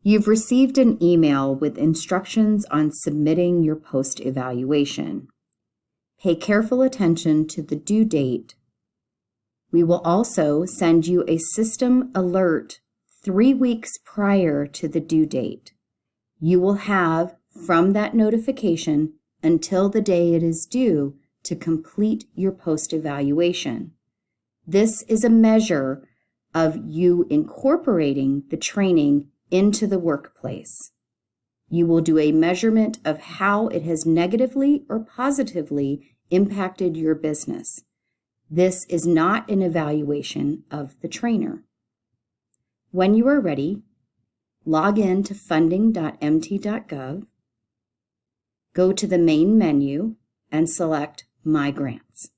You've received an email with instructions on submitting your post evaluation. Pay careful attention to the due date. We will also send you a system alert 3 weeks prior to the due date. You will have, from that notification until the day it is due, to complete your post evaluation. This is a measure of you incorporating the training into the workplace. You will do a measurement of how it has negatively or positively impacted your business. This is not an evaluation of the trainer. When you are ready, log in to funding.mt.gov, go to the main menu, and select My Grants.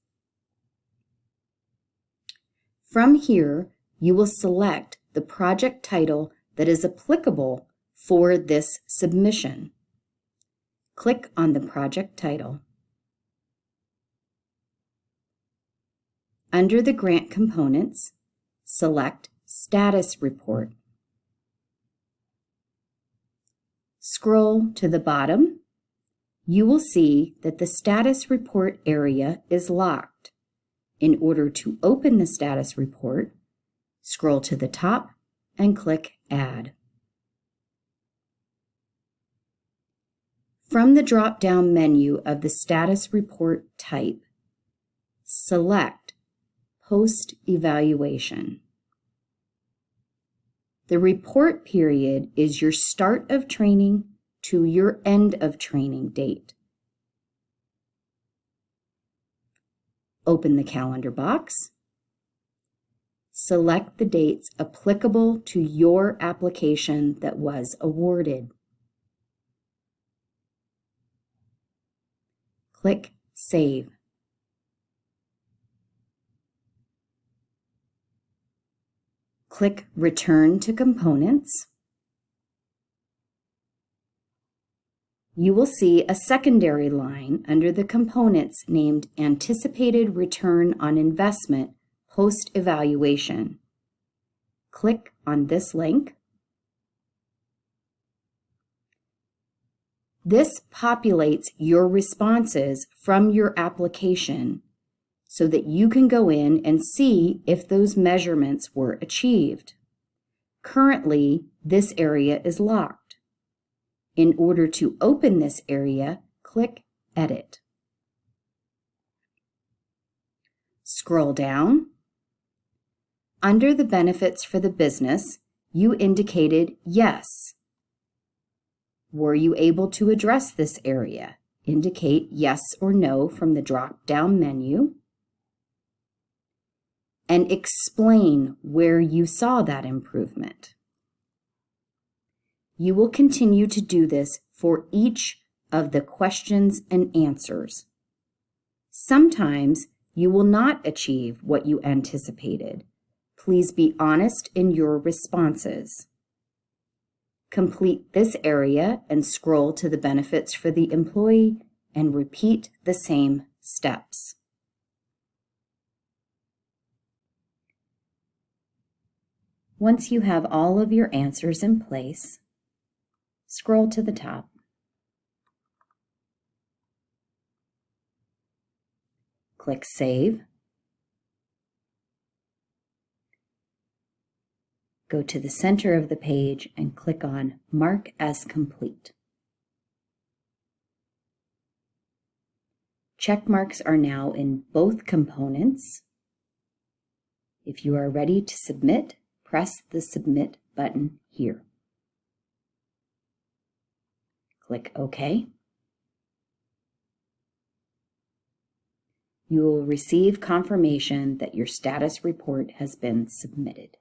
From here, you will select the project title that is applicable for this submission. Click on the project title. Under the grant components, select Status Report. Scroll to the bottom. You will see that the Status Report area is locked. In order to open the status report, scroll to the top and click Add. From the drop-down menu of the status report type, select Post Evaluation. The report period is your start of training to your end of training date. Open the calendar box. Select the dates applicable to your application that was awarded. Click Save. Click Return to Components. You will see a secondary line under the components named Anticipated Return on Investment Post Evaluation. Click on this link. This populates your responses from your application so that you can go in and see if those measurements were achieved. Currently, this area is locked. In order to open this area, click Edit. Scroll down. Under the benefits for the business, you indicated yes. Were you able to address this area? Indicate yes or no from the drop-down menu. And explain where you saw that improvement. You will continue to do this for each of the questions and answers. Sometimes you will not achieve what you anticipated. Please be honest in your responses. Complete this area and scroll to the benefits for the employee and repeat the same steps. Once you have all of your answers in place, scroll to the top. Click Save. Go to the center of the page and click on Mark as Complete. Check marks are now in both components. If you are ready to submit, press the Submit button here. Click OK. You will receive confirmation that your status report has been submitted.